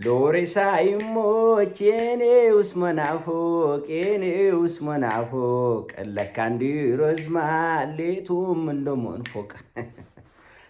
لوري موچيني وسمنافوك إني وسمنافوك إلا كان دي رزما ليتو من دمون فوق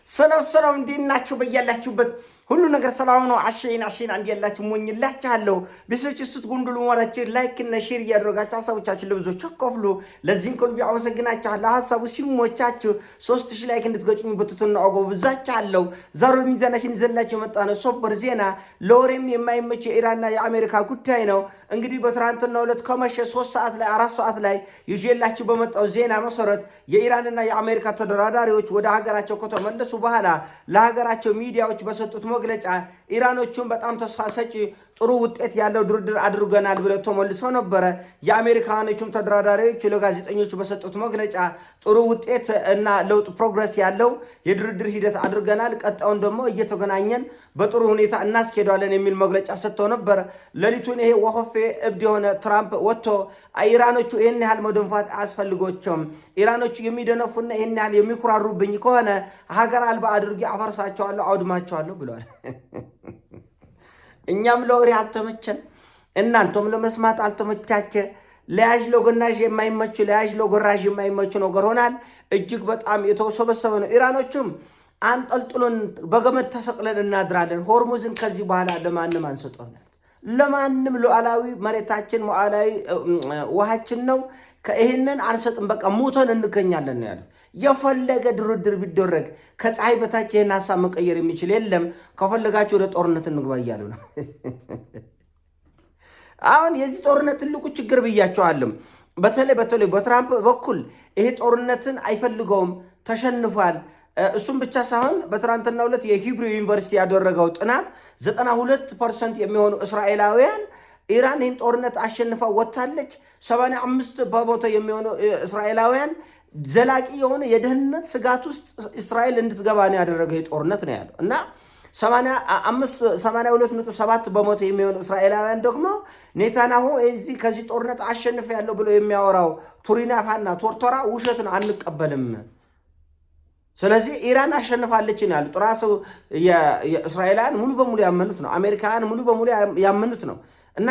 سلام دين ناتشو بيالاچو بت ሁሉ ነገር ሰላም ነው አሽን አንድ ያላችሁ ሞኝላችኋለሁ ቢሰች ስትጉንዱሉ ወራችሁ ላይክ እና ሼር ያደረጋችሁ ሐሳቦቻችሁ ለብዙዎች አቆፍሉ ለዚህን ኮልቢ አመሰግናችኋለሁ ሐሳቡ ሲሞቻችሁ 3000 ላይክ እንድትገጩኝ በትቱና አጎብዛችኋለሁ ዛሬ ሚዛናሽን ይዘላችሁ መጣነው ሶበር ዜና ለወሬም የማይመች የኢራንና የአሜሪካ ጉዳይ ነው እንግዲህ በትራንትናው ዕለት ከመሸ 3 ሰዓት ላይ 4 ሰዓት ላይ ይዤላችሁ በመጣው ዜና መሰረት የኢራንና የአሜሪካ ተደራዳሪዎች ወደ ሀገራቸው ከተመለሱ በኋላ ለሀገራቸው ሚዲያዎች በሰጡት መግለጫ ኢራኖቹን በጣም ተስፋ ሰጪ ጥሩ ውጤት ያለው ድርድር አድርገናል ብለው ተመልሰው ነበር የአሜሪካኖቹም ተደራዳሪዎች ለጋዜጠኞች በሰጡት መግለጫ ጥሩ ውጤት እና ለውጥ ፕሮግረስ ያለው የድርድር ሂደት አድርገናል ቀጣውን ደግሞ እየተገናኘን በጥሩ ሁኔታ እናስኬዳለን የሚል መግለጫ ሰጥተው ነበር ለሊቱን ይሄ ወሆፌ እብድ የሆነ ትራምፕ ወጥቶ ኢራኖቹ ይሄን ያህል መደንፋት አስፈልጎቸውም ኢራኖቹ የሚደነፉና ይሄን ያህል የሚኩራሩብኝ ከሆነ ሀገር አልባ አድርጌ አፈርሳቸዋለሁ አውድማቸዋለሁ ብለዋል እኛም ለወሬ አልተመቸን እናንተም ለመስማት አልተመቻቸ ለያጅ ለጎናጅ የማይመች ለያጅ ለጎራጅ የማይመች ነገር ሆናል እጅግ በጣም የተወሰበሰበ ነው ኢራኖቹም አንጠልጥሎን በገመድ ተሰቅለን እናድራለን ሆርሙዝን ከዚህ በኋላ ለማንም አንሰጠውናል ለማንም ሉዓላዊ መሬታችን ሉዓላዊ ውሃችን ነው ከይሄንን አንሰጥም በቃ ሞተን እንገኛለን ነው ያሉት የፈለገ ድርድር ቢደረግ ከፀሐይ በታች ይሄን ሐሳብ መቀየር የሚችል የለም ከፈለጋችሁ ወደ ጦርነት እንግባ ይያሉ ነው አሁን የዚህ ጦርነት ትልቁ ችግር ብያቸዋለሁ በተለይ በትራምፕ በኩል ይሄ ጦርነትን አይፈልገውም ተሸንፏል እሱም ብቻ ሳይሆን በትራንትናው ዕለት የሂብሩ ዩኒቨርሲቲ ያደረገው ጥናት 92% የሚሆኑ እስራኤላውያን ኢራን ይህን ጦርነት አሸንፋ ወጣለች 75% የሚሆኑ እስራኤላውያን ዘላቂ የሆነ የደህንነት ስጋት ውስጥ እስራኤል እንድትገባ ነው ያደረገው የጦርነት ነው ያለው እና 82.7% የሚሆኑ እስራኤላውያን ደግሞ ኔታንያሁ እዚህ ከዚህ ጦርነት አሸንፈ ያለው ብሎ የሚያወራው ቱሪናፋና ቶርቶራ ውሸት ነው አንቀበልም ስለዚህ ኢራን አሸንፋለች ነው ያሉት ራሱ የእስራኤላውያን ሙሉ በሙሉ ያመኑት ነው አሜሪካውያን ሙሉ በሙሉ ያመኑት ነው እና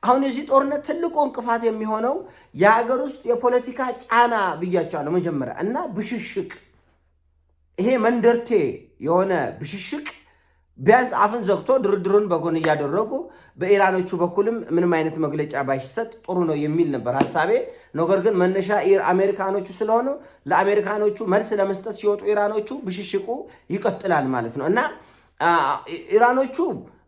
አሁን የዚህ ጦርነት ትልቁ እንቅፋት የሚሆነው የሀገር ውስጥ የፖለቲካ ጫና ብያቸዋለሁ መጀመሪያ እና ብሽሽቅ ይሄ መንደርቴ የሆነ ብሽሽቅ ቢያንስ አፍን ዘግቶ ድርድሩን በጎን ያደረጉ በኢራኖቹ በኩልም ምንም አይነት መግለጫ ባይሰጥ ጥሩ ነው የሚል ነበር ሐሳቤ ነገር ግን መነሻ አሜሪካኖቹ ስለሆኑ ለአሜሪካኖቹ መልስ ለመስጠት ሲወጡ ኢራኖቹ ብሽሽቁ ይቀጥላል ማለት ነው እና ኢራኖቹ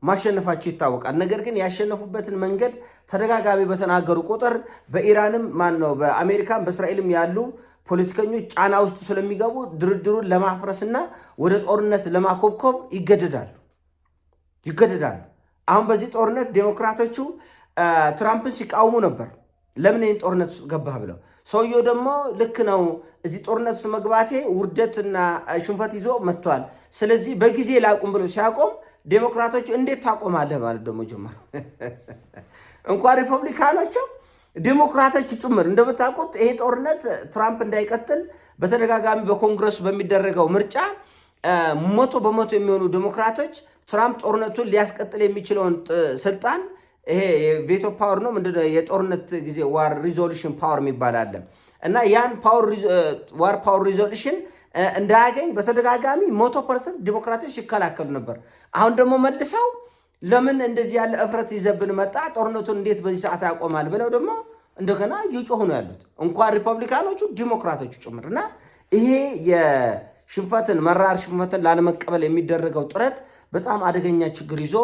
ማሸነፋቸው ይታወቃል ነገር ግን ያሸነፉበትን መንገድ ተደጋጋሚ በተናገሩ ቁጥር በኢራንም ማነው በአሜሪካም በእስራኤልም ያሉ ፖለቲከኞች ጫና ውስጥ ስለሚገቡ ድርድሩን ለማፍረስና ወደ ጦርነት ለማኮብኮብ ይገደዳሉ አሁን በዚህ ጦርነት ዴሞክራቶቹ ትራምፕን ሲቃወሙ ነበር ለምን ይሄን ጦርነት ገባህ ብለው ሰውየው ደግሞ ልክ ነው እዚህ ጦርነት መግባቴ ውርደትና ሽንፈት ይዞ መጥቷል ስለዚህ በጊዜ ላቁም ብሎ ሲያቆም ዴሞክራቶቹ እንዴት ታቆማለህ ማለት ደግሞ ጀመሩ እንኳን ሪፐብሊካኖቹ ዴሞክራቶቹ ጭምር እንደምታውቁት ይሄ ጦርነት ትራምፕ እንዳይቀጥል በተደጋጋሚ በኮንግረስ በሚደረገው ምርጫ 100% የሚሆኑ ዴሞክራቶች ትራምፕ ጦርነቱን ሊያስቀጥል የሚችለውን ስልጣን ይሄ ቬቶ ፓወር ነው ምንድነው የጦርነት ጊዜ ዋር ሪዞሉሽን ፓወር የሚባል እና ያን ዋር ፓወር ሪዞሉሽን እንዳያገኝ በተደጋጋሚ 100% ዴሞክራቶች ይከላከሉ ነበር አሁን ደግሞ መልሰው ለምን እንደዚህ ያለ እፍረት ይዘብን መጣ ጦርነቱን እንዴት በዚህ ሰዓት ያቆማል ብለው ደግሞ እንደገና እየጮሁ ነው ያሉት እንኳን ሪፐብሊካኖቹ ዴሞክራቶቹ ጭምርና ይሄ የሽንፈትን መራር ሽንፈትን ላለመቀበል የሚደረገው ጥረት በጣም አደገኛ ችግር ይዞ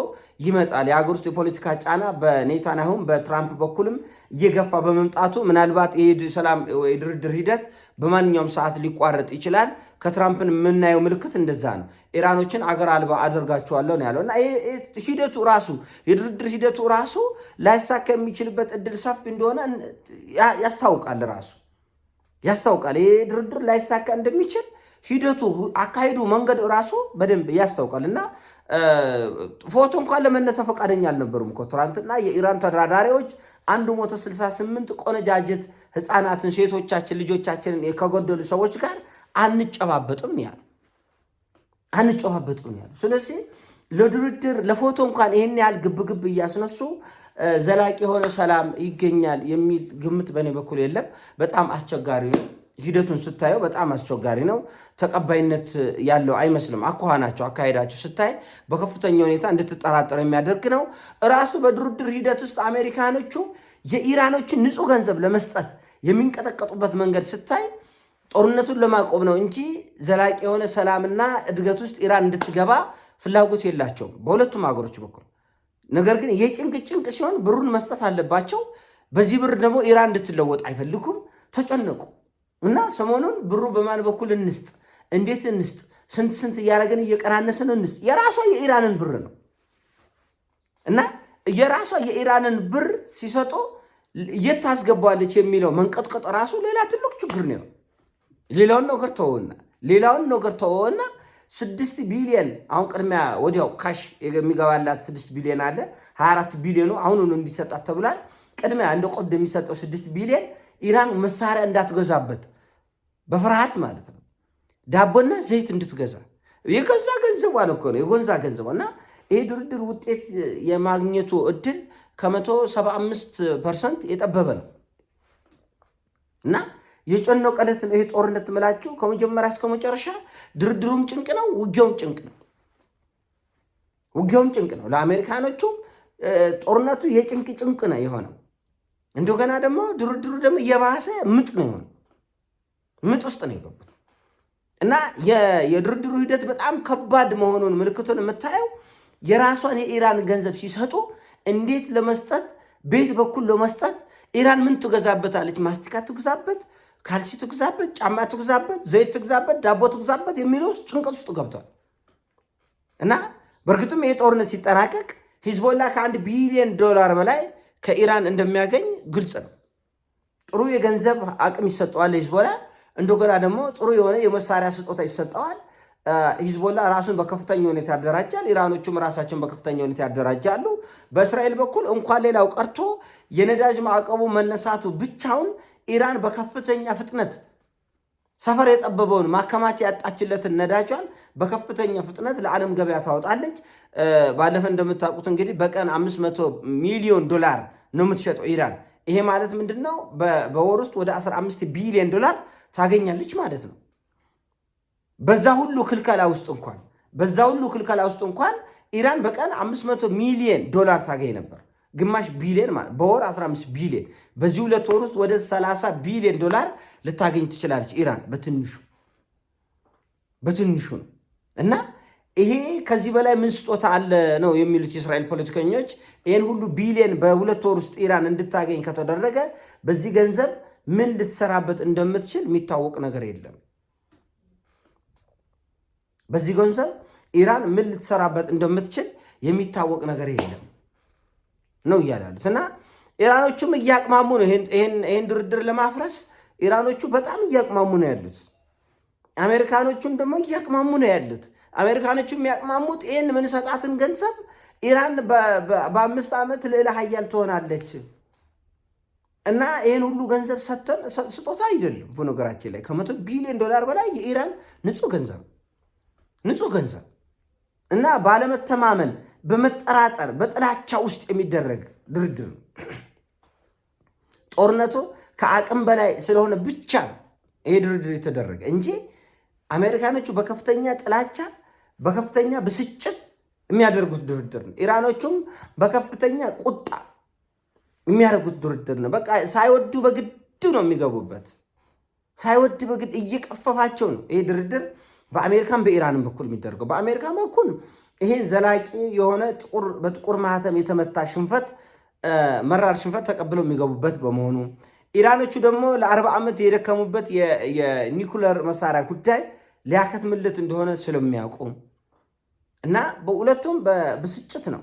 ይመጣል የሀገር ውስጥ የፖለቲካ ጫና በኔታንያሁም በትራምፕ በኩልም እየገፋ በመምጣቱ ምናልባት የሰላም የድርድር ሂደት በማንኛውም ሰዓት ሊቋረጥ ይችላል ከትራምፕን የምናየው ምልክት እንደዛ ነው ኢራኖችን አገር አልባ አደርጋቸዋለሁ ነው ያለውና ሂደቱ ራሱ የድርድር ሂደቱ ራሱ ላይሳካ የሚችልበት እድል ሰፊ እንደሆነ ያስታውቃል ይሄ ድርድር ላይሳካ እንደሚችል ሂደቱ አካሄዱ መንገድ ራሱ በደንብ ያስታውቃልና ፎቶ እንኳን ለመነሳ ፈቃደኛ አልነበሩም እኮ ትራምፕና የኢራን ተደራዳሪዎች 168 ቆነጃጀት ህፃናትን ሴቶቻችን ልጆቻችንን ከጎደሉ ሰዎች ጋር አንጨባበጥም ያሉ ስለዚህ ለድርድር ለፎቶ እንኳን ይሄን ያህል ግብግብ እያስነሱ ዘላቂ የሆነ ሰላም ይገኛል የሚል ግምት በእኔ በኩል የለም። በጣም አስቸጋሪ ነው። ሂደቱን ስታየው በጣም አስቸጋሪ ነው። ተቀባይነት ያለው አይመስልም። አኳኋናቸው፣ አካሄዳቸው ስታይ በከፍተኛ ሁኔታ እንድትጠራጠር የሚያደርግ ነው። እራሱ በድርድር ሂደት ውስጥ አሜሪካኖቹ የኢራኖችን ንጹህ ገንዘብ ለመስጠት የሚንቀጠቀጡበት መንገድ ስታይ ጦርነቱን ለማቆም ነው እንጂ ዘላቂ የሆነ ሰላምና እድገት ውስጥ ኢራን እንድትገባ ፍላጎት የላቸውም በሁለቱም ሀገሮች በኩል። ነገር ግን የጭንቅ ጭንቅ ሲሆን ብሩን መስጠት አለባቸው። በዚህ ብር ደግሞ ኢራን እንድትለወጥ አይፈልጉም። ተጨነቁ እና ሰሞኑን ብሩ በማን በኩል እንስጥ፣ እንዴት እንስጥ፣ ስንት እያደረግን እየቀናነስን እንስጥ። የራሷ የኢራንን ብር ነው እና የራሷ የኢራንን ብር ሲሰጡ የት ታስገባዋለች የሚለው መንቀጥቀጥ ራሱ ሌላ ትልቅ ችግር ነው። ሌላውን ነገር ተወውና 6 ቢሊዮን አሁን ቅድሚያ ወዲያው ካሽ የሚገባላት 6 ቢሊዮን አለ። 24 ቢሊዮኑ አሁኑን እንዲሰጣት ተብሏል። ቅድሚያ እንደ ቆድ የሚሰጠው 6 ቢሊዮን ኢራን መሳሪያ እንዳትገዛበት በፍርሃት ማለት ነው። ዳቦና ዘይት እንድትገዛ የገዛ ገንዘቧ ነው የጎንዛ ገንዘቧ እና ይሄ ድርድር ውጤት የማግኘቱ እድል ከ175% የጠበበ ነው እና የጨነቀ ዕለት ነው ይሄ ጦርነት ምላችሁ። ከመጀመሪያ እስከ መጨረሻ ድርድሩም ጭንቅ ነው፣ ውጊያውም ጭንቅ ነው። ለአሜሪካኖቹም ጦርነቱ የጭንቅ ነው የሆነው። እንደገና ደግሞ ድርድሩ ደግሞ እየባሰ ምጥ ነው የሆነው። ምጥ ውስጥ ነው የገቡት እና የድርድሩ ሂደት በጣም ከባድ መሆኑን ምልክቱን የምታየው የራሷን የኢራን ገንዘብ ሲሰጡ እንዴት ለመስጠት ቤት በኩል ለመስጠት ኢራን ምን ትገዛበታለች? ማስቲካ ትግዛበት፣ ካልሲ ትግዛበት፣ ጫማ ትግዛበት፣ ዘይት ትግዛበት፣ ዳቦ ትግዛበት የሚለው ውስጥ ጭንቀት ውስጥ ገብቷል እና በእርግጥም ይህ ጦርነት ሲጠናቀቅ ሂዝቦላ ከ1 ቢሊዮን ዶላር በላይ ከኢራን እንደሚያገኝ ግልጽ ነው። ጥሩ የገንዘብ አቅም ይሰጠዋል ሂዝቦላ። እንደገና ደግሞ ጥሩ የሆነ የመሳሪያ ስጦታ ይሰጠዋል። ሂዝቦላ ራሱን በከፍተኛ ሁኔታ ያደራጃል። ኢራኖቹም ራሳቸውን በከፍተኛ ሁኔታ ያደራጃሉ። በእስራኤል በኩል እንኳን ሌላው ቀርቶ የነዳጅ ማዕቀቡ መነሳቱ ብቻውን ኢራን በከፍተኛ ፍጥነት ሰፈር የጠበበውን ማከማቻ ያጣችለትን ነዳጇን በከፍተኛ ፍጥነት ለዓለም ገበያ ታወጣለች። ባለፈ እንደምታውቁት እንግዲህ በቀን 500 ሚሊዮን ዶላር ነው የምትሸጠው ኢራን። ይሄ ማለት ምንድን ነው? በወር ውስጥ ወደ 15 ቢሊዮን ዶላር ታገኛለች ማለት ነው። በዛ ሁሉ ክልከላ ውስጥ እንኳን ኢራን በቀን 500 ሚሊዮን ዶላር ታገኝ ነበር። ግማሽ ቢሊዮን ማለት በወር 15 ቢሊዮን። በዚህ 2 ወር ውስጥ ወደ 30 ቢሊዮን ዶላር ልታገኝ ትችላለች ኢራን በትንሹ ነው። እና ይሄ ከዚህ በላይ ምን ስጦታ አለ ነው የሚሉት የእስራኤል ፖለቲከኞች። ይህን ሁሉ ቢሊዮን በ2 ወር ውስጥ ኢራን እንድታገኝ ከተደረገ በዚህ ገንዘብ ምን ልትሰራበት እንደምትችል የሚታወቅ ነገር የለም። በዚህ ገንዘብ ኢራን ምን ልትሰራበት እንደምትችል የሚታወቅ ነገር የለም ነው እያላሉት እና ኢራኖቹም እያቅማሙ ነው። ይህን ድርድር ለማፍረስ ኢራኖቹ በጣም እያቅማሙ ነው ያሉት። አሜሪካኖቹም ደግሞ እያቅማሙ ነው ያሉት። አሜሪካኖቹ የሚያቅማሙት ይህን ምንሰጣትን ገንዘብ ኢራን በ5 ዓመት ልዕለ ሀያል ትሆናለች እና ይህን ሁሉ ገንዘብ ሰጥተን ስጦታ አይደለም። በነገራችን ላይ ከ100 ቢሊዮን ዶላር በላይ የኢራን ንጹህ ገንዘብ እና ባለመተማመን በመጠራጠር በጥላቻ ውስጥ የሚደረግ ድርድር ነው። ጦርነቱ ከአቅም በላይ ስለሆነ ብቻ ይሄ ድርድር የተደረገ እንጂ አሜሪካኖቹ በከፍተኛ ጥላቻ በከፍተኛ ብስጭት የሚያደርጉት ድርድር ነው። ኢራኖቹም በከፍተኛ ቁጣ የሚያደርጉት ድርድር ነው። በቃ ሳይወዱ በግድ ነው የሚገቡበት። ሳይወድ በግድ እየቀፈፋቸው ነው ይሄ ድርድር በአሜሪካን በኢራንም በኩል የሚደረገው። በአሜሪካን በኩል ይሄ ዘላቂ የሆነ በጥቁር ማህተም የተመታ ሽንፈት፣ መራር ሽንፈት ተቀብለው የሚገቡበት በመሆኑ ኢራኖቹ ደግሞ ለ40 ዓመት የደከሙበት የኒኩለር መሳሪያ ጉዳይ ሊያከትምለት እንደሆነ ስለሚያውቁ እና በሁለቱም በብስጭት ነው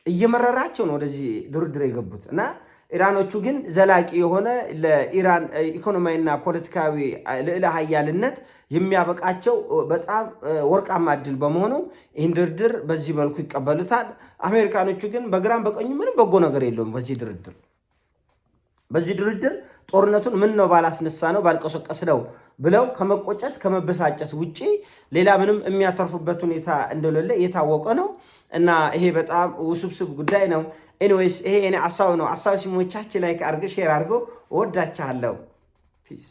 እየመረራቸው ነው ወደዚህ ድርድር የገቡት እና ኢራኖቹ ግን ዘላቂ የሆነ ለኢራን ኢኮኖሚያዊና ፖለቲካዊ ልዕለ ሀያልነት የሚያበቃቸው በጣም ወርቃማ እድል በመሆኑ ይህን ድርድር በዚህ መልኩ ይቀበሉታል። አሜሪካኖቹ ግን በግራም በቀኙ ምንም በጎ ነገር የለውም። በዚህ ድርድር ጦርነቱን ምን ነው ባላስነሳ ነው ባልቀሰቀስ ነው ብለው ከመቆጨት ከመበሳጨት ውጪ ሌላ ምንም የሚያተርፉበት ሁኔታ እንደሌለ የታወቀ ነው እና ይሄ በጣም ውስብስብ ጉዳይ ነው። ኤኒዌይስ ይሄ እኔ ሐሳብ ነው። ሐሳብ ሲሞቻችሁ ላይክ አድርገው ሼር አድርገው። እወዳችኋለሁ። ፒስ